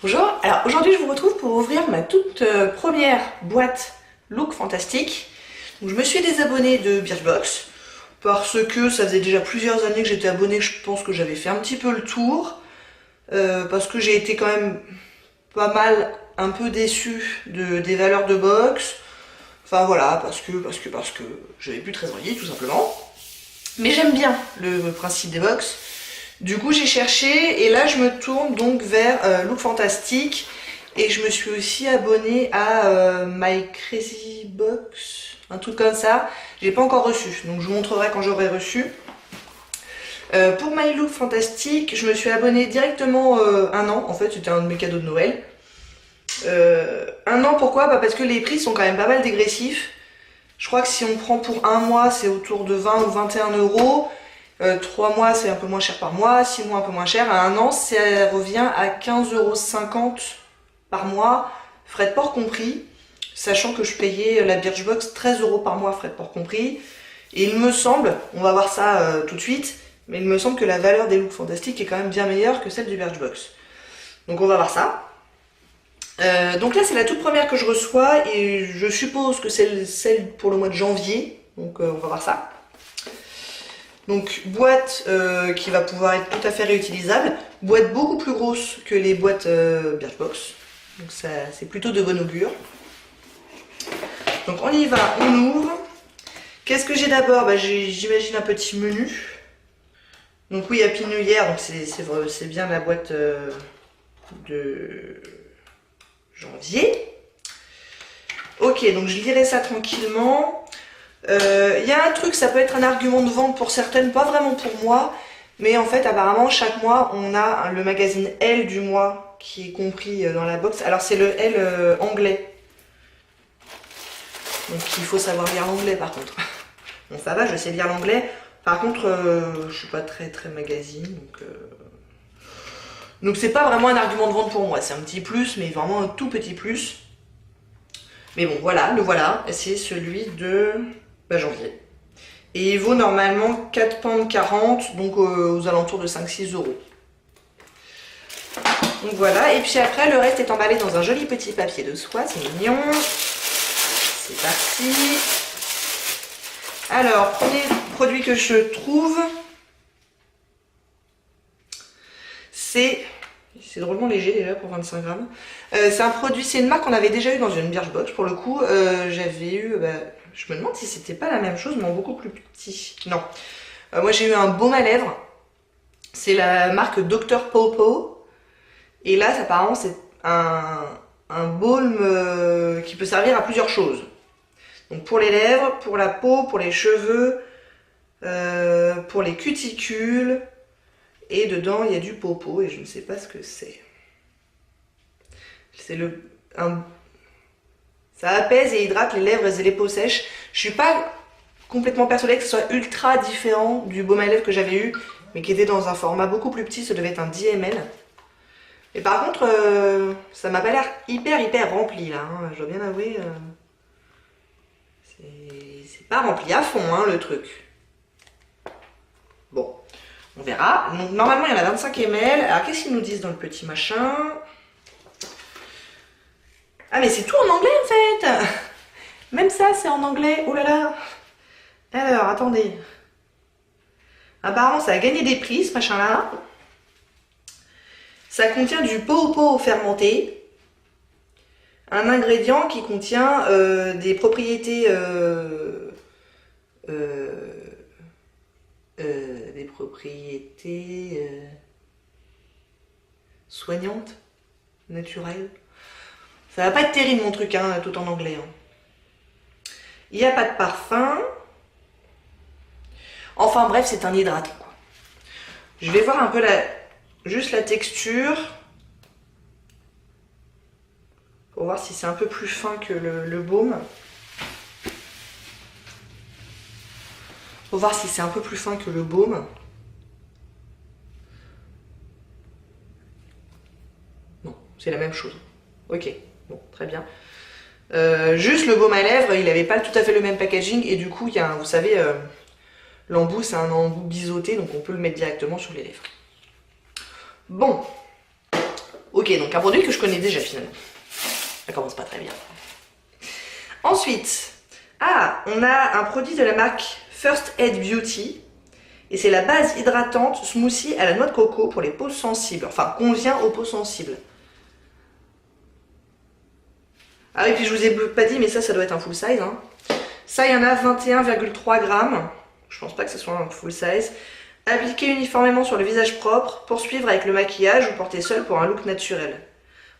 Bonjour, alors aujourd'hui je vous retrouve pour ouvrir ma toute première boîte Look Fantastique. Donc, je me suis désabonnée de Birchbox parce que ça faisait déjà plusieurs années que j'étais abonnée, je pense que j'avais fait un petit peu le tour. Parce que j'ai été quand même pas mal un peu déçue des valeurs de box. Enfin voilà, parce que j'avais plus de trésorerie tout simplement. Mais j'aime bien le principe des box. Du coup j'ai cherché et là je me tourne donc vers Look Fantastique et je me suis aussi abonnée à My Crazy Box, un truc comme ça. J'ai pas encore reçu, donc je vous montrerai quand j'aurai reçu. Pour My Look Fantastique, je me suis abonnée directement 1 an, en fait c'était un de mes cadeaux de Noël. 1 an pourquoi? Parce que les prix sont quand même pas mal dégressifs. Je crois que si on prend pour 1 mois c'est autour de 20 ou 21 euros. 3 mois c'est un peu moins cher par mois, 6 mois un peu moins cher, à 1 an ça revient à 15,50 € par mois, frais de port compris, sachant que je payais la Birchbox 13 € par mois, frais de port compris, et il me semble, on va voir ça tout de suite, mais il me semble que la valeur des Look Fantastiques est quand même bien meilleure que celle du Birchbox. Donc on va voir ça. Donc là c'est la toute première que je reçois et je suppose que c'est celle pour le mois de janvier, donc on va voir ça. Donc boîte qui va pouvoir être tout à fait réutilisable, boîte beaucoup plus grosse que les boîtes Birchbox, donc ça c'est plutôt de bon augure. Donc on y va, on ouvre. Qu'est-ce que j'ai d'abord? J'imagine un petit menu. Donc oui, Happy New Year, donc c'est bien la boîte de janvier. Ok, donc je lirai ça tranquillement. Y a un truc, ça peut être un argument de vente pour certaines, pas vraiment pour moi, mais en fait apparemment chaque mois on a le magazine L du mois qui est compris dans la box. Alors c'est le L anglais, donc il faut savoir lire l'anglais par contre. Bon ça va, je sais lire l'anglais, par contre je suis pas très magazine, donc c'est pas vraiment un argument de vente pour moi, c'est un petit plus, mais vraiment un tout petit plus. Mais bon voilà, le voilà, c'est celui de janvier. Et il vaut normalement 4,40 £, donc aux alentours de 5-6 €. Donc voilà, et puis après le reste est emballé dans un joli petit papier de soie, c'est mignon. C'est parti. Alors, premier produit que je trouve, c'est drôlement léger déjà pour 25 grammes. C'est un produit, c'est une marque qu'on avait déjà eu dans une Birchbox pour le coup. J'avais eu, je me demande si c'était pas la même chose mais en beaucoup plus petit. Non. Moi j'ai eu un baume à lèvres. C'est la marque Dr Popo. Et là apparemment c'est un baume qui peut servir à plusieurs choses. Donc pour les lèvres, pour la peau, pour les cheveux, pour les cuticules. Et dedans il y a du popo et je ne sais pas ce que c'est. C'est ça apaise et hydrate les lèvres et les peaux sèches. Je suis pas complètement persuadée que ce soit ultra différent du baume à lèvres que j'avais eu, mais qui était dans un format beaucoup plus petit, ça devait être un 10 ml. Et par contre, ça m'a pas l'air hyper rempli là, hein. Je dois bien avouer. C'est pas rempli à fond hein, le truc. Bon, on verra. Donc normalement il y en a 25 ml. Alors qu'est-ce qu'ils nous disent dans le petit machin? Ah mais c'est tout en anglais en fait. Même ça c'est en anglais, oh là là. Alors attendez. Apparemment ça a gagné des prix ce machin là. Ça contient du popo fermenté. Un ingrédient qui contient des propriétés soignantes, naturelles. Ça va pas être terrible mon truc, hein, tout en anglais. Hein. Il n'y a pas de parfum. Enfin bref, c'est un hydratant. Quoi. Je vais voir un peu juste la texture. Pour voir si c'est un peu plus fin que le baume. Pour voir si c'est un peu plus fin que le baume. Non, c'est la même chose. Ok. Bon, très bien. Juste le baume à lèvres, il n'avait pas tout à fait le même packaging et du coup, il y a vous savez, l'embout, c'est un embout biseauté, donc on peut le mettre directement sur les lèvres. Bon, Ok, donc un produit que je connais déjà finalement. Ça commence pas très bien. Ensuite, on a un produit de la marque First Aid Beauty. Et c'est la base hydratante smoothie à la noix de coco pour les peaux sensibles. Enfin, convient aux peaux sensibles. Ah oui, puis je vous ai pas dit, mais ça doit être un full size. Hein. Ça, il y en a 21,3 grammes. Je pense pas que ce soit un full size. Appliquez uniformément sur le visage propre, poursuivre avec le maquillage ou porter seul pour un look naturel.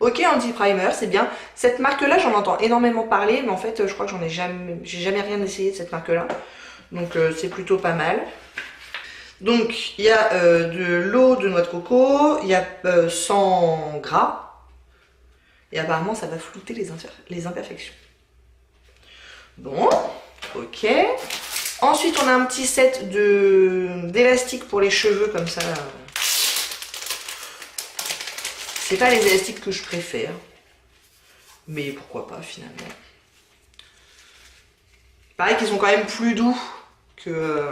Ok, anti-primer, c'est bien. Cette marque-là, j'en entends énormément parler, mais en fait, je crois que j'ai jamais rien essayé de cette marque-là. Donc, c'est plutôt pas mal. Donc, il y a de l'eau de noix de coco, il y a 100 gras, et apparemment, ça va flouter les imperfections. Bon, ok. Ensuite, on a un petit set d'élastiques pour les cheveux, comme ça. C'est pas les élastiques que je préfère, mais pourquoi pas, finalement. Pareil qu'ils sont quand même plus doux que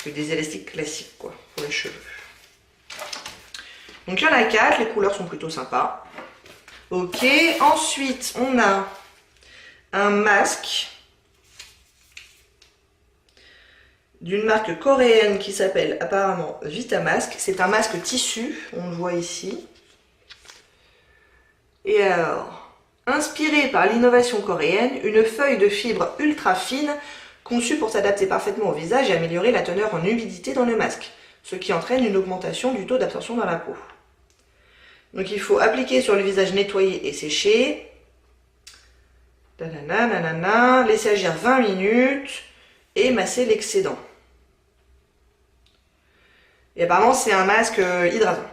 des élastiques classiques quoi pour les cheveux. Donc il y en a 4, les couleurs sont plutôt sympas. Ok, ensuite on a un masque d'une marque coréenne qui s'appelle apparemment Vitamask. C'est un masque tissu, on le voit ici. Et alors, inspiré par l'innovation coréenne, une feuille de fibre ultra fine conçu pour s'adapter parfaitement au visage et améliorer la teneur en humidité dans le masque, ce qui entraîne une augmentation du taux d'absorption dans la peau. Donc il faut appliquer sur le visage nettoyé et séché. Laisser agir 20 minutes et masser l'excédent. Et apparemment c'est un masque hydratant.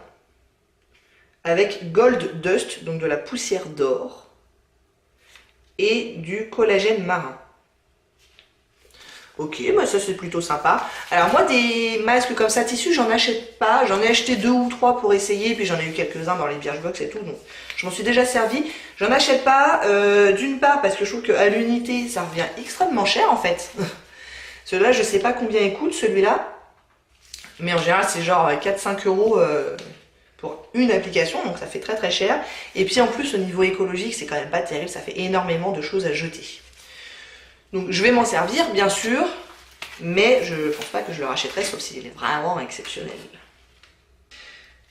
Avec Gold Dust, donc de la poussière d'or. Et du collagène marin. Ok, bah ça c'est plutôt sympa. Alors moi des masques comme ça tissu j'en achète pas. J'en ai acheté 2 ou 3 pour essayer. Puis j'en ai eu quelques-uns dans les Birchbox et tout. Donc je m'en suis déjà servi. J'en achète pas d'une part parce que je trouve qu'à l'unité ça revient extrêmement cher en fait. Celui-là je sais pas combien il coûte celui-là. Mais en général c'est genre 4-5 euros pour une application. Donc ça fait très très cher. Et puis en plus au niveau écologique c'est quand même pas terrible. Ça fait énormément de choses à jeter. Donc je vais m'en servir bien sûr, mais je pense pas que je le rachèterai sauf s'il est vraiment exceptionnel.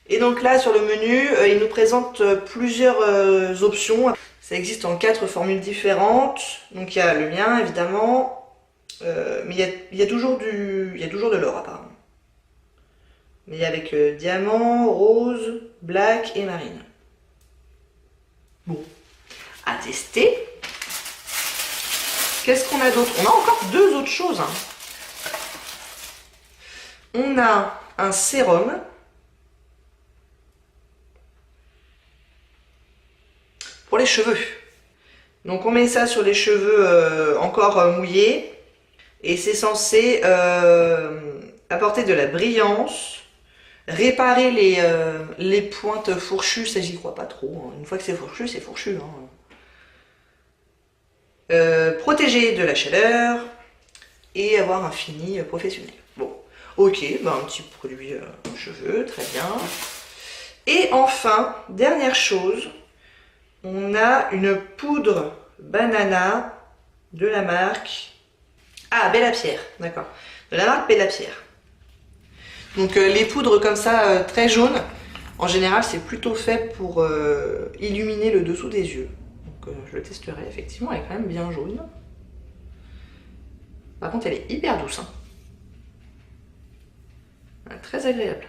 Et donc là sur le menu, il nous présente plusieurs options. Ça existe en 4 formules différentes. Donc il y a le mien évidemment, mais il y a toujours de l'or apparemment. Mais il y a avec diamant, rose, black et marine. Bon, à tester. Qu'est-ce qu'on a d'autre? On a encore 2 autres choses. Hein. On a un sérum. Pour les cheveux. Donc on met ça sur les cheveux encore mouillés. Et c'est censé apporter de la brillance. Réparer les pointes fourchues. Ça j'y crois pas trop. Hein. Une fois que c'est fourchu, c'est fourchu. Hein. Protéger de la chaleur et avoir un fini professionnel. Bon, ok, bah un petit produit cheveux, très bien. Et enfin, dernière chose, on a une poudre banana de la marque... Ah, Bella Pierre, d'accord. De la marque Bella Pierre. Donc les poudres comme ça, très jaunes, en général c'est plutôt fait pour illuminer le dessous des yeux. Je le testerai, effectivement, elle est quand même bien jaune. Par contre, elle est hyper douce. Hein. Très agréable.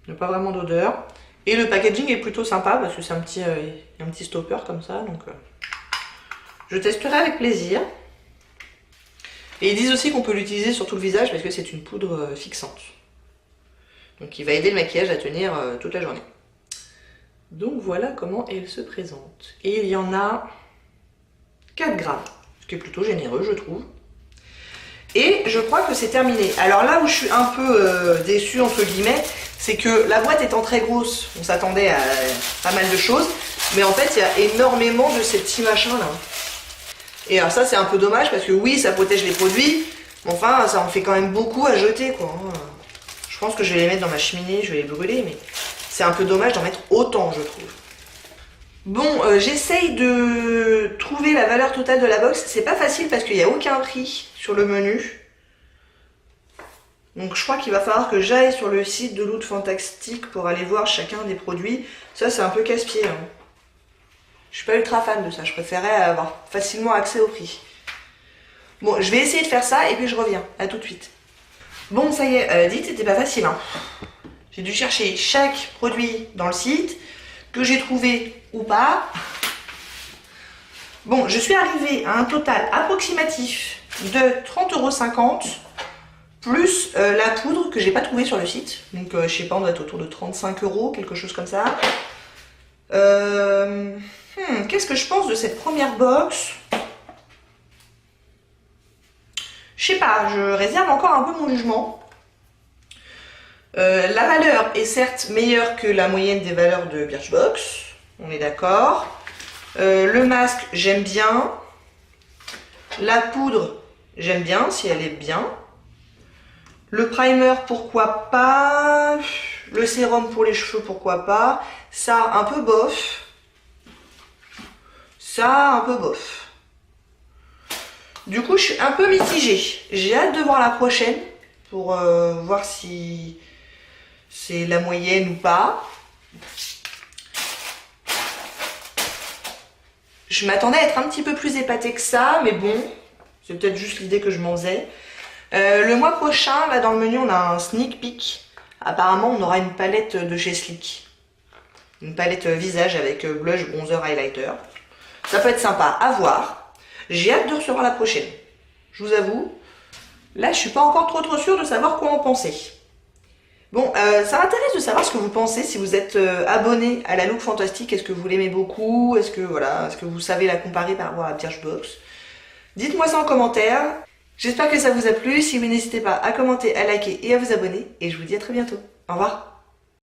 Il n'y a pas vraiment d'odeur. Et le packaging est plutôt sympa parce que c'est un petit stopper comme ça. Donc, je testerai avec plaisir. Et ils disent aussi qu'on peut l'utiliser sur tout le visage parce que c'est une poudre fixante. Donc, il va aider le maquillage à tenir toute la journée. Donc voilà comment elle se présente. Et il y en a 4 grammes, ce qui est plutôt généreux je trouve. Et je crois que c'est terminé. Alors là où je suis un peu déçue entre guillemets, c'est que la boîte étant très grosse, on s'attendait à pas mal de choses. Mais en fait il y a énormément de ces petits machins là. Et alors ça c'est un peu dommage parce que oui ça protège les produits, mais enfin ça en fait quand même beaucoup à jeter quoi. Je pense que je vais les mettre dans ma cheminée, je vais les brûler, mais c'est un peu dommage d'en mettre autant, je trouve. Bon, j'essaye de trouver la valeur totale de la box. C'est pas facile parce qu'il n'y a aucun prix sur le menu. Donc je crois qu'il va falloir que j'aille sur le site de Loot Fantastique pour aller voir chacun des produits. Ça, c'est un peu casse-pied. Hein. Je suis pas ultra fan de ça. Je préférais avoir facilement accès au prix. Bon, je vais essayer de faire ça et puis je reviens. À tout de suite. Bon, ça y est, dites, c'était pas facile. Hein. J'ai dû chercher chaque produit dans le site, que j'ai trouvé ou pas. Bon, je suis arrivée à un total approximatif de 30,50 € plus la poudre que j'ai pas trouvée sur le site. Donc, je sais pas, on doit être autour de 35 €, quelque chose comme ça. Qu'est-ce que je pense de cette première box? Je sais pas, je réserve encore un peu mon jugement. La valeur est certes meilleure que la moyenne des valeurs de Birchbox, on est d'accord. Le masque, j'aime bien. La poudre, j'aime bien, si elle est bien. Le primer, pourquoi pas. Le sérum pour les cheveux, pourquoi pas. Ça, un peu bof. Ça, un peu bof. Du coup, je suis un peu mitigée. J'ai hâte de voir la prochaine pour voir si c'est la moyenne ou pas. Je m'attendais à être un petit peu plus épatée que ça, mais bon, c'est peut-être juste l'idée que je m'en faisais. Le mois prochain, là dans le menu, on a un sneak peek. Apparemment, on aura une palette de chez Sleek. Une palette visage avec blush, bronzer, highlighter. Ça peut être sympa à voir. J'ai hâte de recevoir la prochaine. Je vous avoue, là je suis pas encore trop sûre de savoir quoi en penser. Bon, ça m'intéresse de savoir ce que vous pensez, si vous êtes abonné à la Look Fantastique, est-ce que vous l'aimez beaucoup, est-ce que voilà, est-ce que vous savez la comparer par rapport à Birchbox. Dites-moi ça en commentaire. J'espère que ça vous a plu. Si oui, n'hésitez pas à commenter, à liker et à vous abonner. Et je vous dis à très bientôt. Au revoir.